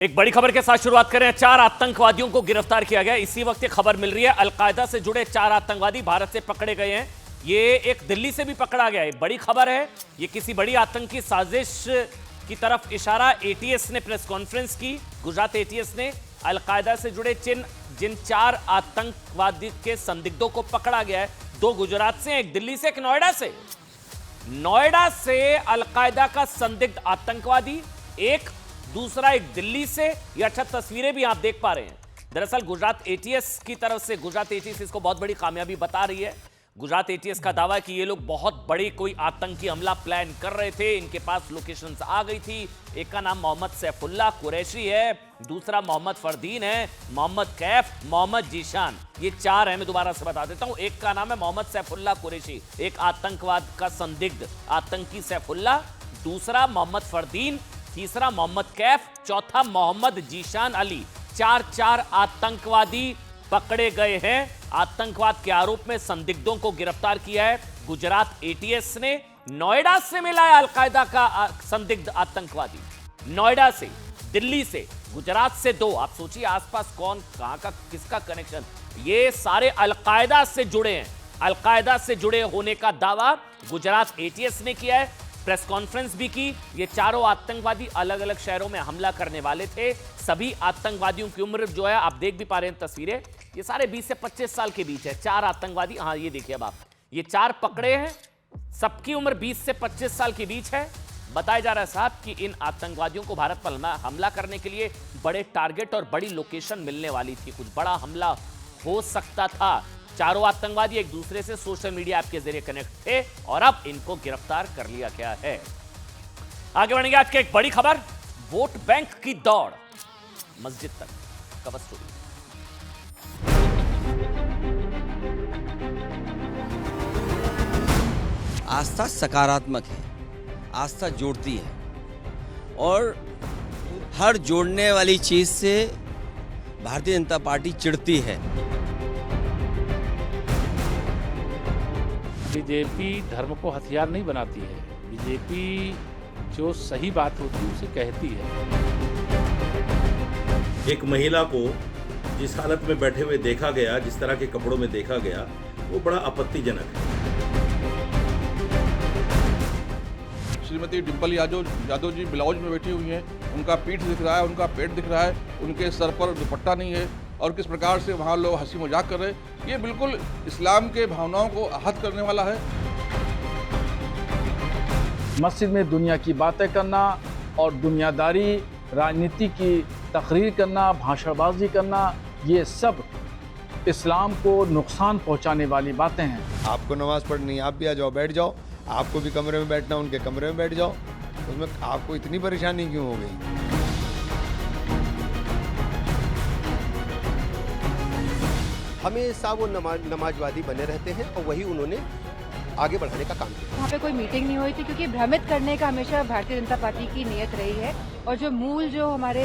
एक बड़ी खबर के साथ शुरुआत करें। 4 आतंकवादियों को गिरफ्तार किया गया। इसी वक्त ये खबर मिल रही है, अलकायदा से जुड़े 4 आतंकवादी भारत से पकड़े गए हैं। ये एक दिल्ली से भी पकड़ा गया है। बड़ी खबर है, ये किसी बड़ी आतंकी साजिश की तरफ इशारा। एटीएस ने प्रेस कॉन्फ्रेंस की। गुजरात एटीएस ने अलकायदा से जुड़े जिन 4 आतंकवादी के संदिग्धों को पकड़ा गया है, 2 गुजरात से, एक दिल्ली से, एक नोएडा से। नोएडा से अलकायदा का संदिग्ध आतंकवादी, एक दूसरा एक दिल्ली से। ये अच्छा तस्वीरें भी आप देख पा रहे हैं। दरअसल गुजरात एटीएस की तरफ से, गुजरात एटीएस इसको बहुत बड़ी कामयाबी बता रही है। गुजरात एटीएस का दावा है कि ये लोग बहुत बड़ी कोई आतंकी हमला प्लान कर रहे थे। इनके पास लोकेशंस आ गई थी। एक का नाम मोहम्मद सैफुल्लाह कुरैशी है, दूसरा मोहम्मद फरदीन है, मोहम्मद कैफ, मोहम्मद जीशान। ये 4 हैं। मैं दोबारा से बता देता हूं। एक का नाम है मोहम्मद सैफुल्लाह कुरैशी, एक आतंकवाद का संदिग्ध आतंकी सैफुल्लाह, दूसरा मोहम्मद फरदीन, तीसरा मोहम्मद कैफ, चौथा मोहम्मद जीशान अली। 4 आतंकवादी पकड़े गए हैं। आतंकवाद के आरोप में संदिग्धों को गिरफ्तार किया है गुजरात एटीएस ने। नोएडा से मिला है अलकायदा का संदिग्ध आतंकवादी, नोएडा से, दिल्ली से, गुजरात से 2। आप सोचिए आसपास कौन कहां का किसका कनेक्शन। ये सारे अलकायदा से जुड़े हैं। अलकायदा से जुड़े होने का दावा गुजरात एटीएस ने किया है। प्रेस कॉन्फ्रेंस भी की। ये 4 आतंकवादी अलग अलग शहरों में हमला करने वाले थे। सभी आतंकवादियों की उम्र जो है, आप देख भी पा रहे हैं तस्वीरें, ये सारे 20 से 25 साल के बीच है। 4 आतंकवादी, हाँ ये देखिए अब आप, ये 4 पकड़े हैं। सबकी उम्र 20 से 25 साल के बीच है। बताया जा रहा है साहब कि इन आतंकवादियों को भारत पर हमला करने के लिए बड़े टारगेट और बड़ी लोकेशन मिलने वाली थी। कुछ बड़ा हमला हो सकता था। 4 आतंकवादी एक दूसरे से सोशल मीडिया ऐप के जरिए कनेक्ट थे और अब इनको गिरफ्तार कर लिया गया है। आगे बढ़ेंगे। आज की एक बड़ी खबर, वोट बैंक की दौड़ मस्जिद तक। Cover story. आस्था सकारात्मक है, आस्था जोड़ती है और हर जोड़ने वाली चीज से भारतीय जनता पार्टी चिढ़ती है। बीजेपी धर्म को हथियार नहीं बनाती है। बीजेपी जो सही बात होती है उसे कहती है। एक महिला को जिस हालत में बैठे हुए देखा गया, जिस तरह के कपड़ों में देखा गया, वो बड़ा आपत्तिजनक है। श्रीमती डिम्पल यादव जी ब्लाउज में बैठी हुई हैं। उनका पीठ दिख रहा है, उनका पेट दिख रहा है, उनके सर पर दुपट्टा नहीं है और किस प्रकार से वहाँ लोग हंसी मजाक कर रहे हैं। ये बिल्कुल इस्लाम के भावनाओं को आहत करने वाला है। मस्जिद में दुनिया की बातें करना और दुनियादारी, राजनीति की तकरीर करना, भाषणबाजी करना, ये सब इस्लाम को नुकसान पहुंचाने वाली बातें हैं। आपको नमाज पढ़नी, आप भी आ जाओ, बैठ जाओ। आपको भी कमरे में बैठना, उनके कमरे में बैठ जाओ। उसमें आपको इतनी परेशानी क्यों हो गई? हमेशा वो नमाजवादी बने रहते हैं और वही उन्होंने आगे बढ़ाने का काम किया। वहाँ पे कोई मीटिंग नहीं हुई थी क्योंकि भ्रमित करने का हमेशा भारतीय जनता पार्टी की नीयत रही है और जो मूल जो हमारे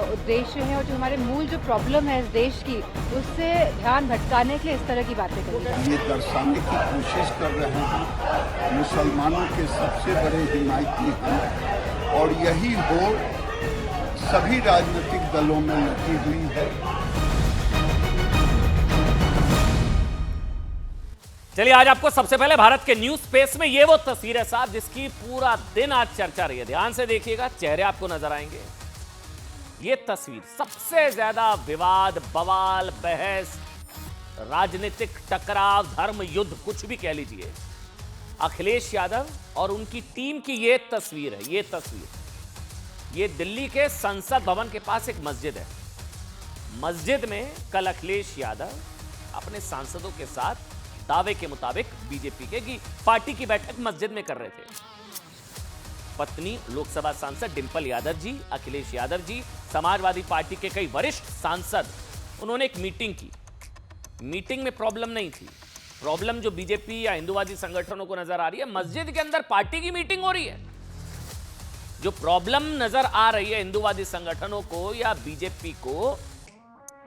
उद्देश्य है और जो हमारे मूल जो प्रॉब्लम है इस देश की, उससे ध्यान भटकाने के लिए इस तरह की बातें करी जाती हैं। ये दर्शाने की कोशिश कर रहे हैं मुसलमानों के सबसे बड़े हिमायती हैं और यही होड़ सभी राजनीतिक दलों में लगी हुई है। चलिए आज आपको सबसे पहले भारत के न्यूज स्पेस में ये वो तस्वीर है साहब जिसकी पूरा दिन आज चर्चा रही है। ध्यान से देखिएगा, चेहरे आपको नजर आएंगे। ये तस्वीर सबसे ज्यादा विवाद, बवाल, बहस, राजनीतिक टकराव, धर्म युद्ध, कुछ भी कह लीजिए, अखिलेश यादव और उनकी टीम की ये तस्वीर है। ये तस्वीर, ये दिल्ली के संसद भवन के पास एक मस्जिद है। मस्जिद में कल अखिलेश यादव अपने सांसदों के साथ दावे के मुताबिक बीजेपी के की पार्टी की बैठक मस्जिद में कर रहे थे। पत्नी लोकसभा सांसद डिंपल यादव जी, अखिलेश यादव जी, समाजवादी पार्टी के कई वरिष्ठ सांसद, उन्होंने एक मीटिंग की। मीटिंग में प्रॉब्लम नहीं थी। प्रॉब्लम जो बीजेपी या हिंदूवादी संगठनों को नजर आ रही है, मस्जिद के अंदर पार्टी की मीटिंग हो रही है। जो प्रॉब्लम नजर आ रही है हिंदूवादी संगठनों को या बीजेपी को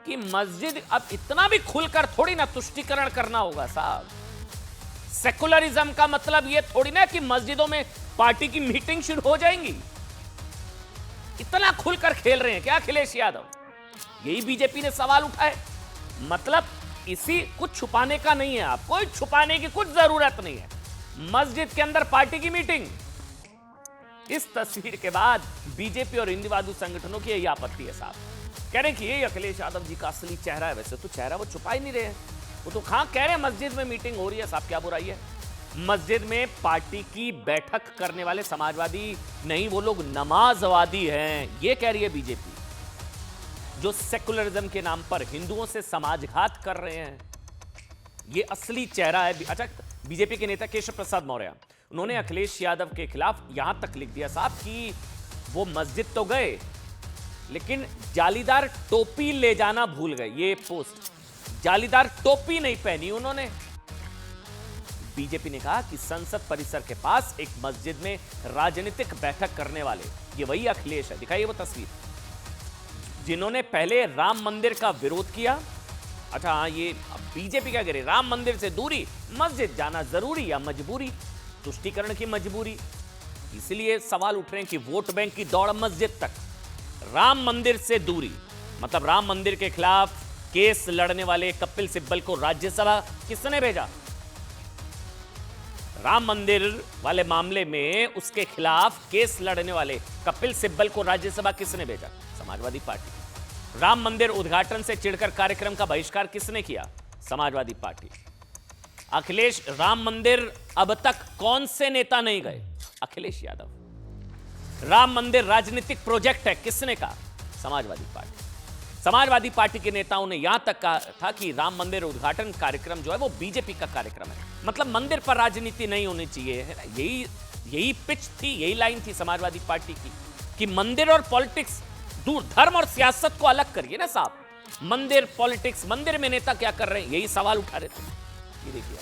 कि मस्जिद अब इतना भी खुलकर थोड़ी ना तुष्टीकरण करना होगा साहब। सेकुलरिज्म का मतलब यह थोड़ी ना कि मस्जिदों में पार्टी की मीटिंग शुरू हो जाएंगी। इतना खुलकर खेल रहे हैं क्या अखिलेश यादव? यही बीजेपी ने सवाल उठाए। मतलब इसी कुछ छुपाने का नहीं है, आप कोई छुपाने की कुछ जरूरत नहीं है। मस्जिद के अंदर पार्टी की मीटिंग। इस तस्वीर के बाद बीजेपी और हिंदूवादी संगठनों की यही आपत्ति है साहब। कह रहे हैं कि ये अखिलेश यादव जी का असली चेहरा है। वैसे तो चेहरा वो छुपा ही नहीं रहे हैं, वो तो कहां कह रहे हैं मस्जिद में मीटिंग हो रही है साहब, क्या बुराई है? मस्जिद में पार्टी की बैठक करने वाले समाजवादी नहीं, वो लोग नमाजवादी हैं, ये कह रही है बीजेपी, जो सेकुलरिज्म के नाम पर हिंदुओं से समाजघात कर रहे हैं। ये असली चेहरा है। अच्छा, बीजेपी के नेता केशव प्रसाद मौर्य, उन्होंने अखिलेश यादव के खिलाफ यहां तक लिख दिया साहब कि वो मस्जिद तो गए लेकिन जालीदार टोपी ले जाना भूल गए। ये पोस्ट, जालीदार टोपी नहीं पहनी उन्होंने। बीजेपी ने कहा कि संसद परिसर के पास एक मस्जिद में राजनीतिक बैठक करने वाले ये वही अखिलेश है। दिखाइए वो तस्वीर, जिन्होंने पहले राम मंदिर का विरोध किया। अच्छा हाँ, ये बीजेपी क्या करे, राम मंदिर से दूरी, मस्जिद जाना जरूरी या मजबूरी, तुष्टीकरण की मजबूरी। इसलिए सवाल उठ रहे हैं कि वोट बैंक की दौड़ मस्जिद तक, राम मंदिर से दूरी। मतलब राम मंदिर के खिलाफ केस लड़ने वाले कपिल सिब्बल को राज्यसभा किसने भेजा? राम मंदिर वाले मामले में उसके खिलाफ केस लड़ने वाले कपिल सिब्बल को राज्यसभा किसने भेजा? समाजवादी पार्टी। राम मंदिर उद्घाटन से चिढ़कर कार्यक्रम का बहिष्कार किसने किया? समाजवादी पार्टी। अखिलेश, राम मंदिर अब तक कौन से नेता नहीं गए? अखिलेश यादव। राम मंदिर राजनीतिक प्रोजेक्ट है, किसने कहा? समाजवादी पार्टी। समाजवादी पार्टी के नेताओं ने यहां तक कहा था कि राम मंदिर उद्घाटन कार्यक्रम जो है वो बीजेपी का कार्यक्रम है। मतलब मंदिर पर राजनीति नहीं होनी चाहिए, है ना? यही पिच थी, यही लाइन थी समाजवादी पार्टी की कि मंदिर और पॉलिटिक्स दूर, धर्म और सियासत को अलग करिए ना साहब। मंदिर, पॉलिटिक्स, मंदिर में नेता क्या कर रहे हैं, यही सवाल उठा रहे थे। ये देखिए,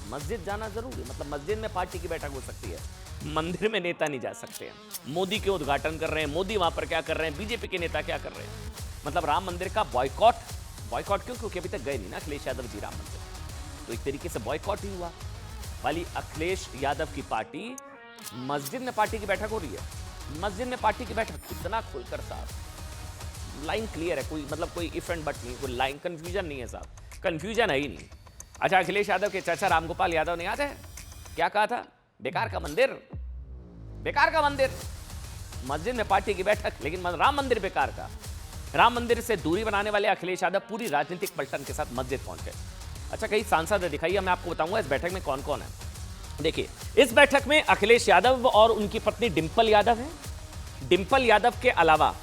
मस्जिद जाना जरूरी, मतलब मस्जिद में पार्टी की बैठक हो सकती है, मंदिर में नेता नहीं जा सकते हैं। मोदी के उद्घाटन कर रहे हैं, मोदी वहां पर क्या कर रहे हैं, बीजेपी के नेता क्या कर रहे हैं? मतलब राम मंदिर का बॉयकॉट क्यों? क्योंकि अभी तक गए नहीं ना अखिलेश यादव जी राम मंदिर, तो एक तरीके से बॉयकॉट ही हुआ। वाली अखिलेश यादव की पार्टी, मस्जिद में पार्टी की बैठक हो रही है, मस्जिद में पार्टी की बैठक, कितना खुलकर साहब, लाइन क्लियर है, कोई मतलब कोई इफ एंड बट नहीं, कोई लाइन कंफ्यूजन नहीं है साहब, कंफ्यूजन है ही नहीं। अच्छा, अखिलेश यादव के चाचा रामगोपाल यादव ने याद है क्या कहा था? बेकार का मंदिर, बेकार का मंदिर। मस्जिद में पार्टी की बैठक लेकिन राम मंदिर बेकार का। राम मंदिर से दूरी बनाने वाले अखिलेश यादव पूरी राजनीतिक पलटन के साथ मस्जिद पहुंचे। अच्छा, कई सांसद दिखाइए, मैं आपको बताऊंगा इस बैठक में कौन कौन है। देखिए, इस बैठक में अखिलेश यादव और उनकी पत्नी डिंपल यादव है। डिंपल यादव के अलावा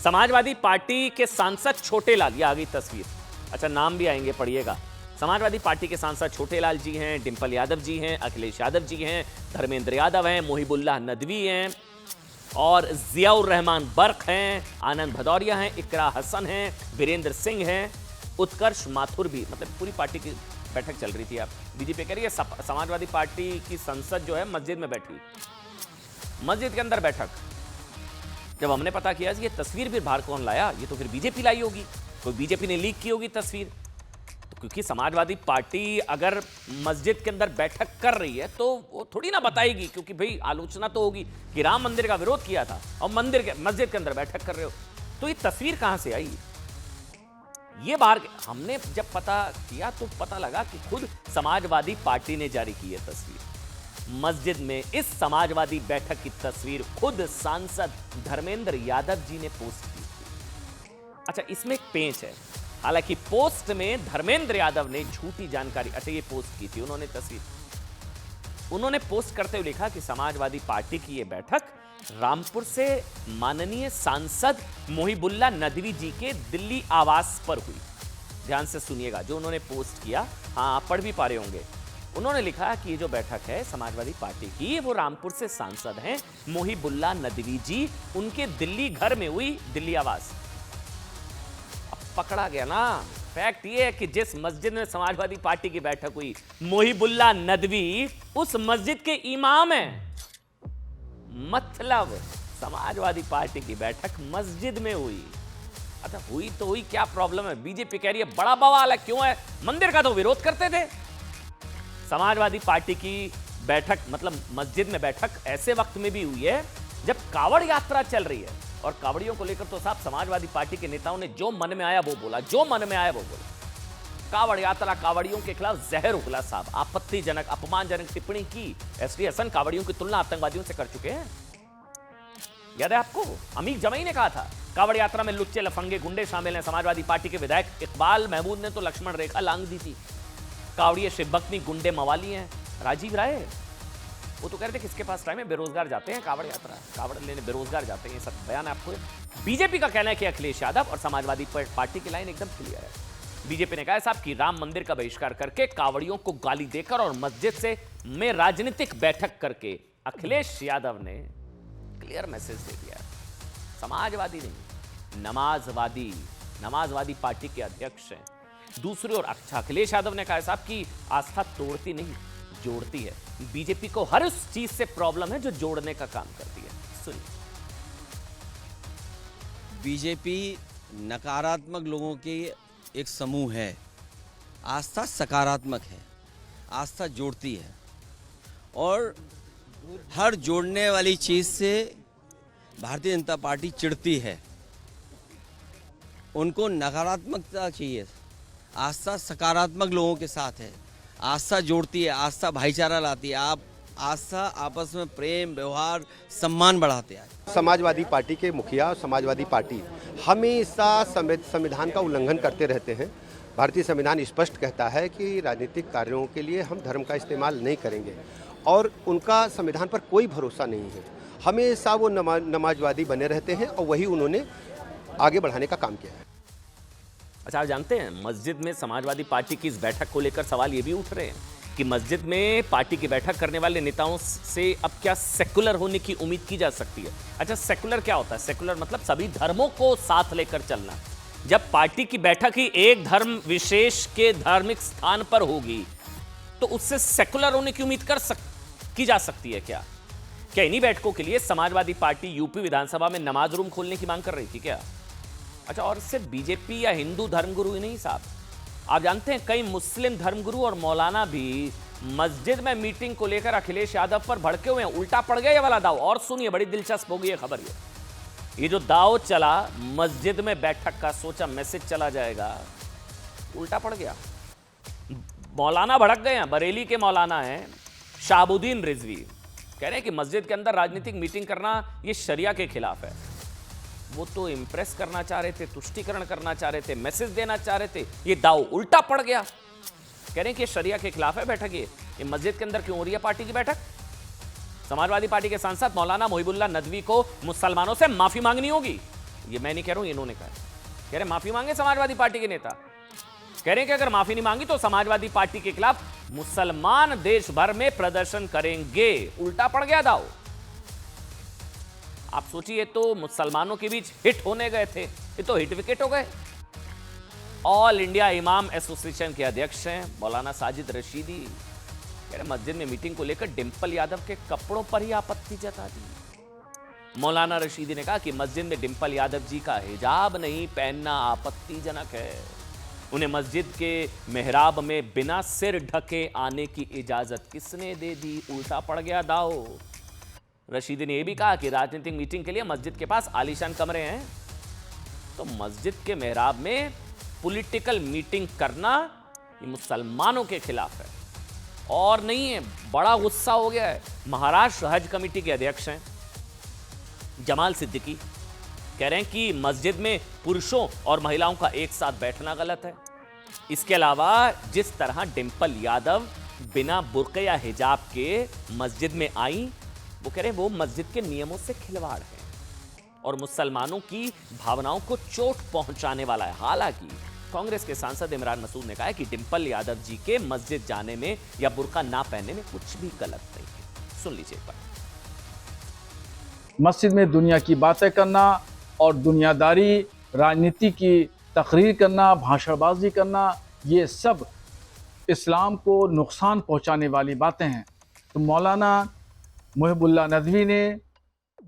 समाजवादी पार्टी के सांसद छोटे लाल, ये आ गई तस्वीर। अच्छा, नाम भी आएंगे, पढ़िएगा। समाजवादी पार्टी के सांसद छोटे लाल जी हैं, डिंपल यादव जी हैं, अखिलेश यादव जी हैं, धर्मेंद्र यादव हैं, मोहिबुल्लाह नदवी हैं और जियाउर रहमान बर्क हैं, आनंद भदौरिया हैं, इकरा हसन हैं, वीरेंद्र सिंह हैं, उत्कर्ष माथुर भी। मतलब पूरी पार्टी की बैठक चल रही थी। आप बीजेपी कह रही है समाजवादी पार्टी की संसद जो है मस्जिद में बैठी, मस्जिद के अंदर बैठक। जब हमने पता किया ये तस्वीर फिर बाहर कौन लाया, ये तो फिर बीजेपी लाई होगी, कोई बीजेपी ने लीक की होगी तस्वीर। तो क्योंकि समाजवादी पार्टी अगर मस्जिद के अंदर बैठक कर रही है तो वो थोड़ी ना बताएगी, क्योंकि भाई आलोचना तो होगी कि राम मंदिर का विरोध किया था और मस्जिद के अंदर बैठक कर रहे हो। तो ये तस्वीर कहां से आई? ये बाहर हमने जब पता किया तो पता लगा कि खुद समाजवादी पार्टी ने जारी की है तस्वीर। मस्जिद में इस समाजवादी बैठक की तस्वीर खुद सांसद धर्मेंद्र यादव जी ने पोस्ट की थी। अच्छा, इसमें एक पेंच है, हालांकि पोस्ट में धर्मेंद्र यादव ने झूठी जानकारी, अच्छा ये पोस्ट की थी उन्होंने तस्वीर, उन्होंने पोस्ट करते हुए लिखा कि समाजवादी पार्टी की यह बैठक रामपुर से माननीय सांसद मोहिबुल्लाह नदवी जी के दिल्ली आवास पर हुई। ध्यान से सुनिएगा जो उन्होंने पोस्ट किया, हाँ आप पढ़ भी पा रहे होंगे। उन्होंने लिखा कि ये जो बैठक है समाजवादी पार्टी की, वो रामपुर से सांसद हैं मोहिबुल्लाह नदवी जी, उनके दिल्ली घर में हुई, दिल्ली आवास। अब पकड़ा गया ना। फैक्ट ये है कि जिस मस्जिद में समाजवादी पार्टी की बैठक हुई, मोहिबुल्लाह नदवी उस मस्जिद के इमाम हैं। मतलब समाजवादी पार्टी की बैठक मस्जिद में हुई। अच्छा, हुई तो हुई, क्या प्रॉब्लम है? बीजेपी कह रही है बड़ा बवाल है, क्यों है? मंदिर का तो विरोध करते थे। समाजवादी पार्टी की बैठक मतलब मस्जिद में बैठक ऐसे वक्त में भी हुई है जब कावड़ यात्रा चल रही है और कावड़ियों को लेकर तो साहब समाजवादी पार्टी के नेताओं ने जो मन में आया वो बोला, जो मन में आया वो बोला। कावड़ यात्रा, कावड़ियों के खिलाफ जहर उगला साहब, आपत्तिजनक अपमानजनक टिप्पणी की। एसटी हसन कावड़ियों की तुलना आतंकवादियों से कर चुके हैं। याद है आपको, अमीर जमई ने कहा था कावड़ यात्रा में लुच्चे लफंगे गुंडे शामिल हैं। समाजवादी पार्टी के विधायक इकबाल महमूद ने तो लक्ष्मण रेखा लांघ दी थी। कावड़िए शिवभक्ति गुंडे मवाली हैं। राजीव राय वो तो कह रहे थे किसके पास टाइम है, बेरोजगार जाते हैं कावड़ यात्रा, कावड़ लेने बेरोजगार जाते हैं। ये सब बयान आपको। बीजेपी का कहना है कि अखिलेश यादव और समाजवादी पार्टी की लाइन एकदम क्लियर है। बीजेपी ने कहा है साहब कि राम मंदिर का बहिष्कार करके, कावड़ियों को गाली देकर और मस्जिद से में राजनीतिक बैठक करके अखिलेश यादव ने क्लियर मैसेज दे दिया। समाजवादी नहीं, नमाजवादी पार्टी के अध्यक्ष हैं। दूसरी ओर अखिलेश यादव ने कहा साहब कि आस्था तोड़ती नहीं जोड़ती है। बीजेपी को हर उस चीज से प्रॉब्लम है जो जोड़ने का काम करती है। सुनिए। बीजेपी नकारात्मक लोगों के एक समूह है, आस्था सकारात्मक है, आस्था जोड़ती है और हर जोड़ने वाली चीज से भारतीय जनता पार्टी चिढ़ती है। उनको नकारात्मकता चाहिए, आस्था सकारात्मक लोगों के साथ है, आस्था जोड़ती है, आस्था भाईचारा लाती है। आप आस्था आपस में प्रेम व्यवहार सम्मान बढ़ाते हैं। समाजवादी पार्टी के मुखिया, समाजवादी पार्टी हमेशा संविधान का उल्लंघन करते रहते हैं। भारतीय संविधान स्पष्ट कहता है कि राजनीतिक कार्यों के लिए हम धर्म का इस्तेमाल नहीं करेंगे और उनका संविधान पर कोई भरोसा नहीं है। हमेशा वो नमाजवादी बने रहते हैं और वही उन्होंने आगे बढ़ाने का काम किया है। अच्छा, आप जानते हैं मस्जिद में समाजवादी पार्टी की इस बैठक को लेकर सवाल ये भी उठ रहे हैं कि मस्जिद में पार्टी की बैठक करने वाले नेताओं से अब क्या सेकुलर होने की उम्मीद की जा सकती है। अच्छा, सेकुलर क्या होता है? सेकुलर मतलब सभी धर्मों को साथ लेकर चलना। जब पार्टी की बैठक ही एक धर्म विशेष के धार्मिक स्थान पर होगी तो उससे सेकुलर होने की उम्मीद की जा सकती है क्या? क्या इन्हीं बैठकों के लिए समाजवादी पार्टी यूपी विधानसभा में नमाज रूम खोलने की मांग कर रही थी क्या? अच्छा, और सिर्फ बीजेपी या हिंदू धर्मगुरु ही नहीं साहब, आप जानते हैं कई मुस्लिम धर्मगुरु और मौलाना भी मस्जिद में मीटिंग को लेकर अखिलेश यादव पर भड़के हुए हैं। उल्टा पड़ गया ये वाला दाव। और सुनिए, बड़ी दिलचस्प होगी ये खबर। ये जो दाव चला मस्जिद में बैठक का, सोचा मैसेज चला जाएगा, उल्टा पड़ गया। मौलाना भड़क गए हैं। बरेली के मौलाना हैं शाहबुद्दीन रिजवी, कह रहे हैं कि मस्जिद के अंदर राजनीतिक मीटिंग करना ये शरिया के खिलाफ है। वो तो इंप्रेस करना चाह रहे थे, तुष्टीकरण करना चाह रहे थे, मैसेज देना चाह रहे थे, ये दाव उल्टा पड़ गया। कह रहे हैं कि शरिया के खिलाफ है बैठक। ये मस्जिद के अंदर क्यों हो रही है पार्टी की बैठक? समाजवादी पार्टी के सांसद मौलाना मोहिबुल्लाह नदवी को मुसलमानों से माफी मांगनी होगी। ये मैं नहीं कह रहा हूं, इन्होंने कहा। कह रहे माफी मांगे समाजवादी पार्टी के नेता। कह रहे हैं कि अगर माफी नहीं मांगी तो समाजवादी पार्टी के खिलाफ मुसलमान देश भर में प्रदर्शन करेंगे। उल्टा पड़ गया दाव। आप सोचिए, तो मुसलमानों के बीच हिट होने गए थे, ये तो हिट विकेट हो गए। ऑल इंडिया इमाम एसोसिएशन के अध्यक्ष हैं मौलाना साजिद रशीदी, कह रहे मस्जिद में मीटिंग को लेकर डिंपल यादव के कपड़ों पर ही आपत्ति जता दी। मौलाना रशीदी ने कहा कि मस्जिद में डिंपल यादव जी का हिजाब नहीं पहनना आपत्तिजनक है। उन्हें मस्जिद के मेहराब में बिना सिर ढके आने की इजाजत किसने दे दी? उल्टा पड़ गया दाव। रशीदी ने यह भी कहा कि राजनीतिक मीटिंग के लिए मस्जिद के पास आलीशान कमरे हैं, तो मस्जिद के मेहराब में पॉलिटिकल मीटिंग करना ये मुसलमानों के खिलाफ है और नहीं है। बड़ा गुस्सा हो गया है। महाराष्ट्र हज कमेटी के अध्यक्ष हैं जमाल सिद्दीकी, कह रहे हैं कि मस्जिद में पुरुषों और महिलाओं का एक साथ बैठना गलत है। इसके अलावा जिस तरह डिंपल यादव बिना बुर्के या हिजाब के मस्जिद में आई, वो कह रहे हैं वो मस्जिद के नियमों से खिलवाड़ है और मुसलमानों की भावनाओं को चोट पहुंचाने वाला है। हालांकि कांग्रेस के सांसद इमरान मसूद ने कहा है कि डिंपल यादव जी के मस्जिद जाने में या बुर्का ना पहनने में कुछ भी गलत नहीं है। सुन लीजिए एक बार। मस्जिद में दुनिया की बातें करना और दुनियादारी, राजनीति की तकरीर करना, भाषणबाजी करना, ये सब इस्लाम को नुकसान पहुंचाने वाली बातें हैं। तो मौलाना मोहिबुल्लाह नदवी ने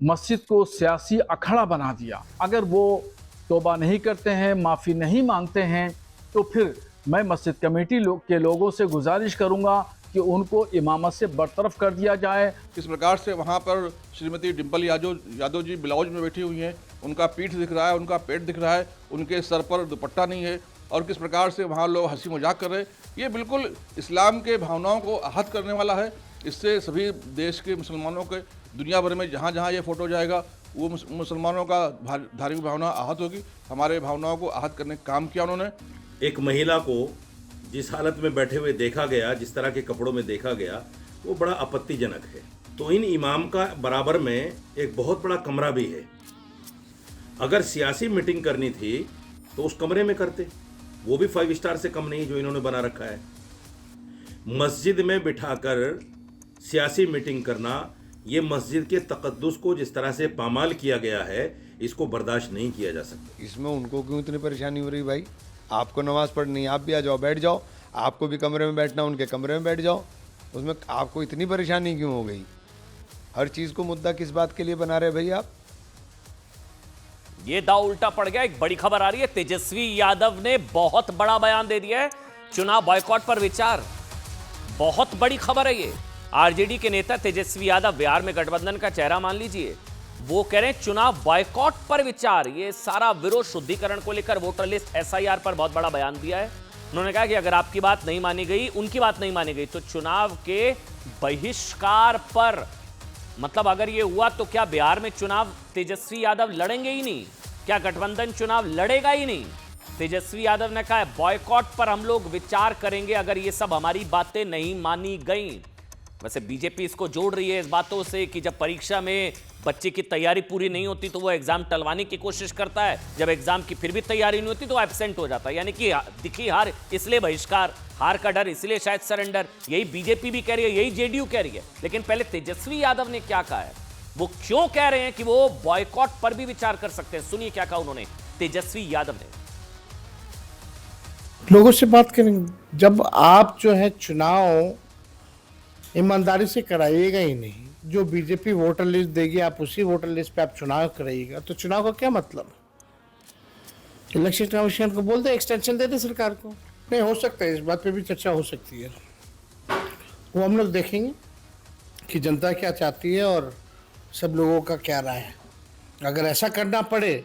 मस्जिद को सियासी अखाड़ा बना दिया। अगर वो तौबा नहीं करते हैं, माफ़ी नहीं मांगते हैं, तो फिर मैं मस्जिद कमेटी के लोगों से गुजारिश करूंगा कि उनको इमामत से बरतरफ कर दिया जाए। किस प्रकार से वहाँ पर श्रीमती डिम्पल यादव जी ब्लाउज में बैठी हुई हैं, उनका पीठ दिख रहा है, उनका पेट दिख रहा है, उनके सर पर दुपट्टा नहीं है, और किस प्रकार से वहाँ लोग हंसी मजाक कर रहे हैं, ये बिल्कुल इस्लाम के भावनाओं को आहत करने वाला है। इससे सभी देश के मुसलमानों के दुनिया भर में जहाँ जहाँ ये फोटो जाएगा वो मुसलमानों का धार्मिक भावना आहत होगी। हमारे भावनाओं को आहत करने का काम किया उन्होंने। एक महिला को जिस हालत में बैठे हुए देखा गया, जिस तरह के कपड़ों में देखा गया, वो बड़ा आपत्तिजनक है। तो इन इमाम का बराबर में एक बहुत बड़ा कमरा भी है। अगर सियासी मीटिंग करनी थी तो उस कमरे में करते, वो भी 5 स्टार से कम नहीं जो इन्होंने बना रखा है। मस्जिद में बिठाकर सियासी मीटिंग करना, ये मस्जिद के तकद्दुस को जिस तरह से पामाल किया गया है, इसको बर्दाश्त नहीं किया जा सकता। इसमें उनको क्यों इतनी परेशानी हो रही भाई? आपको नमाज पढ़नी, आप भी आ जाओ, बैठ जाओ। आपको भी कमरे में बैठना, उनके कमरे में बैठ जाओ। उसमें आपको इतनी परेशानी क्यों हो गई? हर चीज़ को मुद्दा किस बात के लिए बना रहे भाई आप? ये दांव उल्टा पड़ गया। एक बड़ी खबर आ रही है, तेजस्वी यादव ने बहुत बड़ा बयान दे दिया है, चुनाव बॉयकॉट पर विचार। बहुत बड़ी खबर है ये। आरजेडी के नेता तेजस्वी यादव, बिहार में गठबंधन का चेहरा मान लीजिए, वो कह रहे हैं चुनाव बॉयकॉट पर विचार। ये सारा विरोध शुद्धिकरण को लेकर वोटर लिस्ट एसआईआर पर बहुत बड़ा बयान दिया है। उन्होंने कहा कि अगर आपकी बात नहीं मानी गई, उनकी बात नहीं मानी गई, तो चुनाव के बहिष्कार पर, मतलब अगर ये हुआ तो क्या बिहार में चुनाव तेजस्वी यादव लड़ेंगे ही नहीं? क्या गठबंधन चुनाव लड़ेगा ही नहीं? तेजस्वी यादव ने कहा है बॉयकॉट पर हम लोग विचार करेंगे अगर ये सब हमारी बातें नहीं मानी गई। वैसे बीजेपी इसको जोड़ रही है इस बातों से कि जब परीक्षा में बच्चे की तैयारी पूरी नहीं होती तो वो एग्जाम टलवाने की कोशिश करता है, जब एग्जाम की फिर भी तैयारी नहीं होती तो एब्सेंट हो जाता है। यानी कि दिखी हार इसलिए बहिष्कार, हार का डर इसलिए शायद सरेंडर। यही बीजेपी भी कह रही है, यही जेडीयू कह रही है। लेकिन पहले तेजस्वी यादव ने क्या कहा है, वो क्यों कह रहे हैं कि वो बॉयकॉट पर भी विचार कर सकते हैं? सुनिए क्या कहा उन्होंने, तेजस्वी यादव ने। लोगों से बात करेंगे। जब आप जो है चुनाव ईमानदारी से कराइएगा ही नहीं, जो बीजेपी वोटर लिस्ट देगी आप उसी वोटर लिस्ट पे आप चुनाव कराइएगा, तो चुनाव का क्या मतलब? इलेक्शन कमीशन को बोल दे एक्सटेंशन दे दे सरकार को। नहीं हो सकता है, इस बात पे भी चर्चा हो सकती है। वो हम लोग देखेंगे कि जनता क्या चाहती है और सब लोगों का क्या राय है। अगर ऐसा करना पड़े,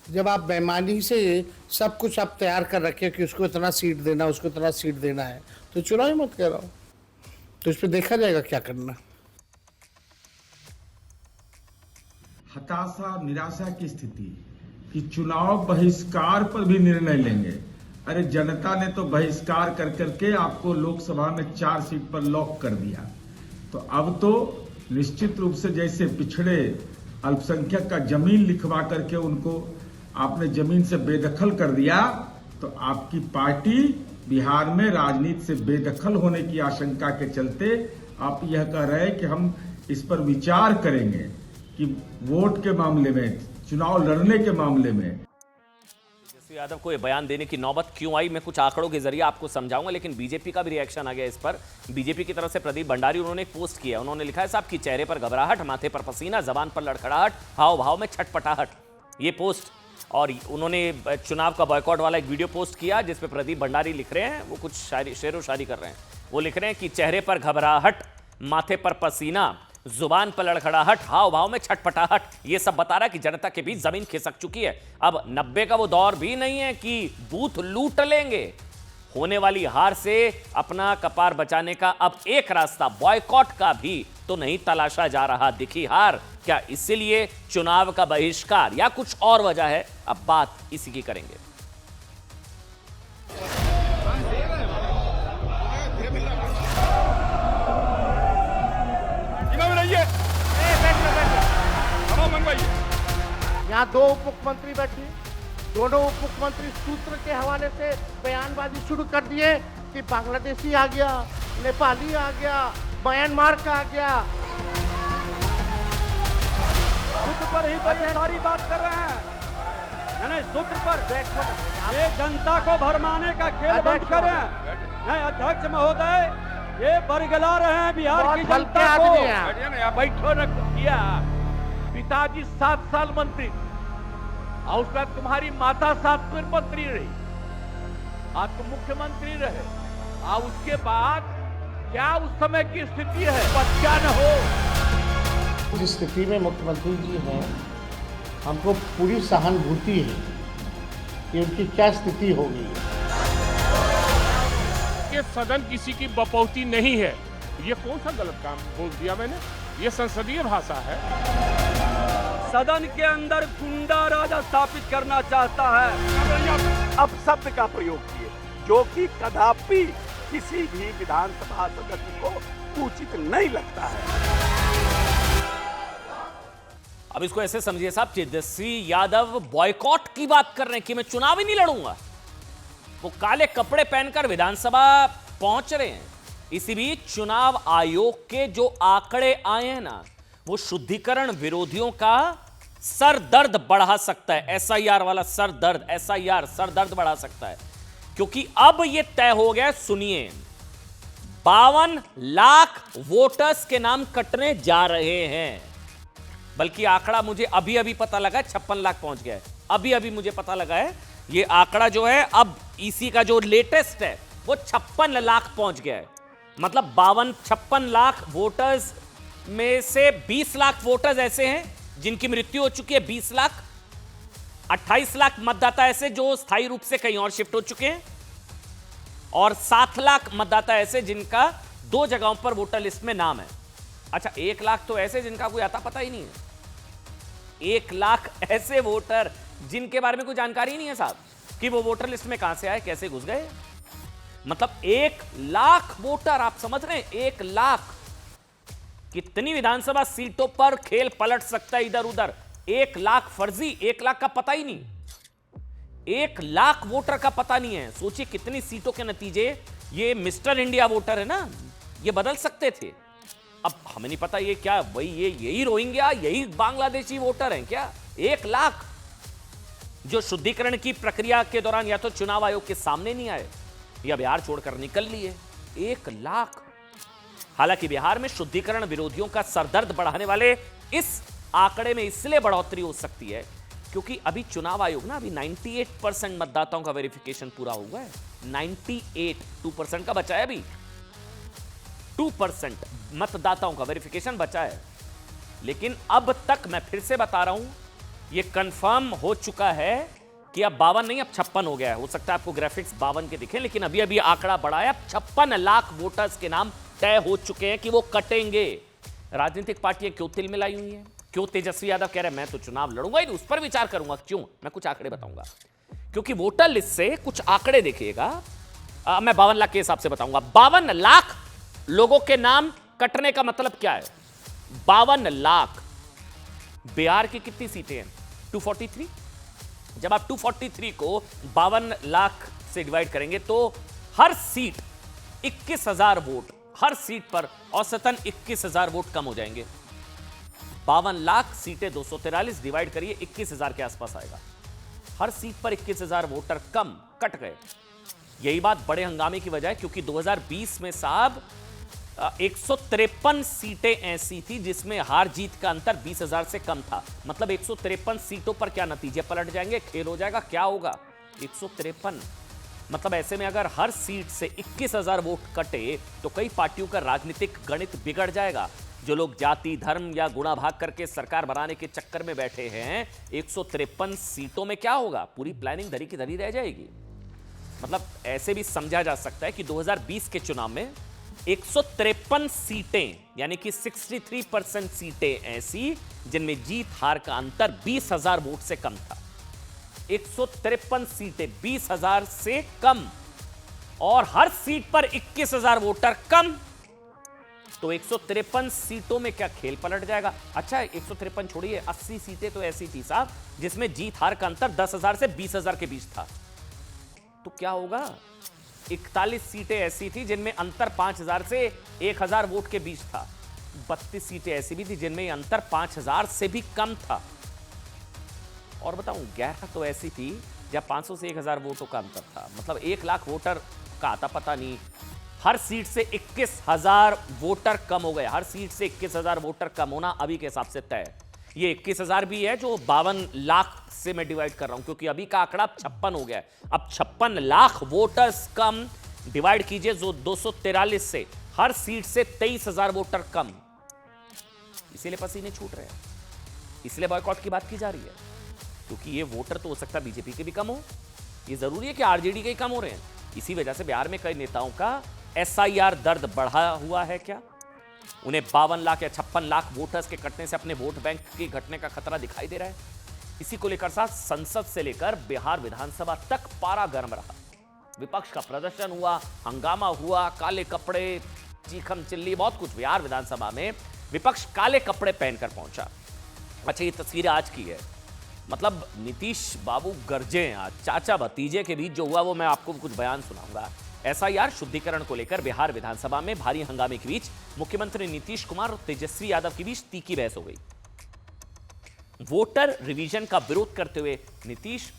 जब आप बेईमानी से सब कुछ आप तैयार कर रखे कि उसको इतना सीट देना, उसको इतना सीट देना है, तो चुनाव ही मत कराओ। तो इस पर देखा जाएगा क्या करना। हताशा, निराशा की स्थिति कि चुनाव बहिष्कार पर भी निर्णय लेंगे। अरे जनता ने तो बहिष्कार कर करके आपको लोकसभा में 4 सीट पर लॉक कर दिया, तो अब तो निश्चित रूप से जैसे पिछड़े अल्पसंख्यक का जमीन लिखवा करके उनको आपने जमीन से बेदखल कर दिया, तो आपकी पार्टी बिहार में राजनीति से बेदखल होने की आशंका के चलते आप यह कह रहे हैं कि हम इस पर विचार करेंगे कि वोट के मामले में, चुनाव लड़ने के मामले में। तेजस्वी यादव को यह बयान देने की नौबत क्यों आई, मैं कुछ आंकड़ों के जरिए आपको समझाऊंगा, लेकिन बीजेपी का भी रिएक्शन आ गया इस पर। बीजेपी की तरफ से प्रदीप भंडारी, उन्होंने एक पोस्ट किया। उन्होंने लिखा है साहब कि चेहरे पर घबराहट, माथे पर पसीना, जबान पर लड़खड़ाहट, हाव भाव में छटपटाहट। ये पोस्ट, और उन्होंने चुनाव का बॉयकॉट वाला एक वीडियो पोस्ट किया जिसपे प्रदीप भंडारी लिख रहे हैं, वो कुछ शेरो शायरी कर रहे हैं। वो लिख रहे हैं कि चेहरे पर घबराहट, माथे पर पसीना, जुबान पर लड़खड़ाहट, हाव भाव में छटपटाहट। ये सब बता रहा है कि जनता के बीच जमीन खिसक चुकी है। अब 90 का वो दौर भी नहीं है कि बूथ लूट लेंगे। होने वाली हार से अपना कपार बचाने का अब एक रास्ता बॉयकॉट का भी तो नहीं तलाशा जा रहा। दिखी हार, क्या इसीलिए चुनाव का बहिष्कार या कुछ और वजह है? अब बात इसी की करेंगे। यहाँ 2 उप मुख्यमंत्री बैठे, दोनों उप मुख्यमंत्री सूत्र के हवाले से बयानबाजी शुरू कर दिए कि बांग्लादेशी आ गया, नेपाली आ गया, म्यांमार का आ गया। सूत्र पर ही तो सारी बात कर रहे हैं, नहीं सूत्र पर। ये जनता को भरमाने का खेल बंद करें। नहीं अध्यक्ष महोदय, ये बरगला रहे हैं बिहार की जनता को। बैठो न किया, पिताजी 7 साल मंत्री और उसके बाद तुम्हारी माता 7 फिर मंत्री रही, आज तुम मुख्यमंत्री रहे, और उसके बाद क्या उस समय की स्थिति है? बच्चा न हो। जिस स्थिति में मुख्यमंत्री जी हैं, हमको पूरी सहानुभूति है कि उनकी क्या स्थिति होगी। ये सदन किसी की बपौती नहीं है। ये कौन सा गलत काम बोल दिया मैंने? ये संसदीय भाषा है। सदन के अंदर गुंडा राज स्थापित करना चाहता है। अब शब्द का प्रयोग किए जो कि कदापि किसी भी विधानसभा सदस्य को उचित नहीं लगता है। अब इसको ऐसे समझिए साहब, तेजस्वी यादव बॉयकॉट की बात कर रहे हैं कि मैं चुनाव ही नहीं लड़ूंगा। वो काले कपड़े पहनकर विधानसभा पहुंच रहे हैं। इसी बीच चुनाव आयोग के जो आंकड़े आए हैं ना, वो शुद्धिकरण विरोधियों का सर दर्द बढ़ा सकता है। एसआईआर वाला सर दर्द, एसआईआर सर दर्द बढ़ा सकता है, क्योंकि अब यह तय हो गया, सुनिए, 52 लाख वोटर्स के नाम कटने जा रहे हैं। बल्कि आंकड़ा मुझे अभी अभी पता लगा है, 56 लाख पहुंच गया है। अभी अभी मुझे पता लगा है ये आंकड़ा जो है अब इसी का जो लेटेस्ट है वो 56 लाख पहुंच गया है। मतलब 56 लाख वोटर्स में से 20 लाख वोटर्स ऐसे हैं जिनकी मृत्यु हो चुकी है, 20 लाख। 28 लाख मतदाता ऐसे जो स्थायी रूप से कहीं और शिफ्ट हो चुके हैं, और 7 लाख मतदाता ऐसे जिनका 2 जगहों पर वोटर लिस्ट में नाम है। अच्छा, 1 लाख तो ऐसे जिनका कोई आता पता ही नहीं है। 1 लाख ऐसे वोटर जिनके बारे में कोई जानकारी ही नहीं है साहब कि वो वोटर लिस्ट में कहां से आए, कैसे घुस गए। मतलब 1 लाख वोटर, आप समझ रहे हैं, 1 लाख। कितनी विधानसभा सीटों पर खेल पलट सकता है इधर उधर। 1 लाख फर्जी, 1 लाख का पता ही नहीं, 1 लाख वोटर का पता नहीं है। सोचिए कितनी सीटों के नतीजे, ये मिस्टर इंडिया वोटर है ना, ये बदल सकते थे। अब हमें नहीं पता ये क्या, वही यही रोहिंग्या, यही बांग्लादेशी वोटर हैं क्या? 1 लाख जो शुद्धिकरण की प्रक्रिया के दौरान या तो चुनाव आयोग के सामने नहीं आए या बिहार छोड़कर निकल लिए। 1 लाख। हालांकि बिहार में शुद्धिकरण विरोधियों का सरदर्द बढ़ाने वाले इस आंकड़े में इसलिए बढ़ोतरी हो सकती है क्योंकि अभी चुनाव आयोग ना अभी 98% मतदाताओं का वेरिफिकेशन पूरा हुआ है। 98, 2% का बचा है अभी। 2% मतदाताओं का वेरिफिकेशन बचा है। लेकिन अब तक मैं फिर से बता रहा हूं, यह कंफर्म हो चुका है कि अब 52 नहीं, अब 56 हो गया है। हो सकता है आपको ग्राफिक्स 52 के दिखे, लेकिन अभी अभी आंकड़ा बढ़ा है। अब 56 लाख वोटर्स के नाम तय हो चुके हैं कि वो कटेंगे। राजनीतिक पार्टियां क्यों तिल मिलाई हुई हैं? क्यों तेजस्वी यादव कह रहे हैं मैं तो चुनाव लड़ूंगा ही नहीं, उस पर विचार करूंगा। क्यों? मैं कुछ आंकड़े बताऊंगा। क्योंकि वोटर लिस्ट से कुछ आंकड़े देखिएगा, मैं 52 लाख के हिसाब से बताऊंगा। 52 लाख लोगों के नाम कटने का मतलब क्या है? 52 लाख। बिहार की कितनी सीटें हैं? 243। जब आप 243 को 52 लाख से डिवाइड करेंगे तो हर सीट 21,000 वोट, हर सीट पर औसतन 21,000 वोट कम हो जाएंगे। 52 लाख सीटें 243 डिवाइड करिए, 21,000 के आसपास आएगा। हर सीट पर 21,000 वोटर कम कट गए। यही बात बड़े हंगामे की वजह है क्योंकि 2020 में साहब 153 सीटें ऐसी थी जिसमें हार जीत का अंतर 20,000 से कम था। मतलब 153 सीटों पर क्या नतीजे पलट जाएंगे, खेल हो जाएगा। क्या होगा? 153। मतलब ऐसे में अगर हर सीट से 21,000 वोट कटे तो कई पार्टियों का राजनीतिक गणित बिगड़ जाएगा। जो लोग जाति, धर्म या गुणा भाग करके सरकार बनाने के चक्कर में बैठे हैं, 153 सीटों में क्या होगा? पूरी प्लानिंग धरी की धरी रह जाएगी। मतलब ऐसे भी समझा जा सकता है कि 2020 के चुनाव में 153 सीटें यानी कि 63% सीटें ऐसी जिनमें जीत हार का अंतर 20,000 वोट से कम था। 153 सीटें 20,000 से कम और हर सीट पर 21,000 वोटर कम, तो 153 सीटों में क्या खेल पलट जाएगा? अच्छा, 153 छोड़िए, 80 सीटें तो ऐसी थी साहब जिसमें जीत हार का अंतर 10,000 से 20,000 के बीच था। तो क्या होगा? 41 सीटें ऐसी थी जिनमें अंतर 5,000 से 1,000 वोट के बीच था। 32 सीटें ऐसी भी थी जिनमें अंतर 5,000 से भी कम था। और बताऊं, 11 तो ऐसी थी जब 500 से 1,000 वोटों का अंतर था। मतलब 1 लाख वोटर का आता पता नहीं। हर सीट से 21,000 वोटर कम हो गए। हर सीट से 21,000 वोटर कम होना अभी के हिसाब से तय है। ये 21,000 भी है जो 52 लाख से मैं डिवाइड कर रहा हूं क्योंकि अभी का आंकड़ा 56 हो गया है। अब 56 लाख वोटर्स कम डिवाइड कीजिए जो 243 से, हर सीट से 23,000 वोटर कम, इसीलिए पसीने छूट रहे हैं, इसलिए बॉयकॉट की बात की जा रही है, क्योंकि ये वोटर तो हो सकता है बीजेपी के भी कम हो, ये जरूरी है कि आरजेडी के ही कम हो रहे हैं। इसी वजह से बिहार में कई नेताओं का एसआईआर दर्द बढ़ा हुआ है। क्या उन्हें 52 लाख या 56 लाख वोटर्स के कटने से अपने वोट बैंक के घटने का खतरा दिखाई दे रहा है? इसी को लेकर साथ संसद से लेकर बिहार विधानसभा तक पारा गर्म रहा। विपक्ष का प्रदर्शन हुआ, हंगामा हुआ, काले कपड़े, चीखम चिल्ली, बहुत कुछ। बिहार विधानसभा में विपक्ष काले कपड़े पहनकर पहुंचा। अच्छा, ये तस्वीर आज की है, मतलब नीतीश बाबू गरजे हैं आज, चाचा भतीजे के बीच जो हुआ वो मैं आपको कुछ बयान सुनाऊंगा। एसआईआर शुद्धिकरण को लेकर बिहार विधानसभा में भारी हंगामे के बीच मुख्यमंत्री नीतीश कुमार और तेजस्वी यादव के बीच तीखी बहस हो गई। वोटर रिवीजन का विरोध करते हुए नीतीश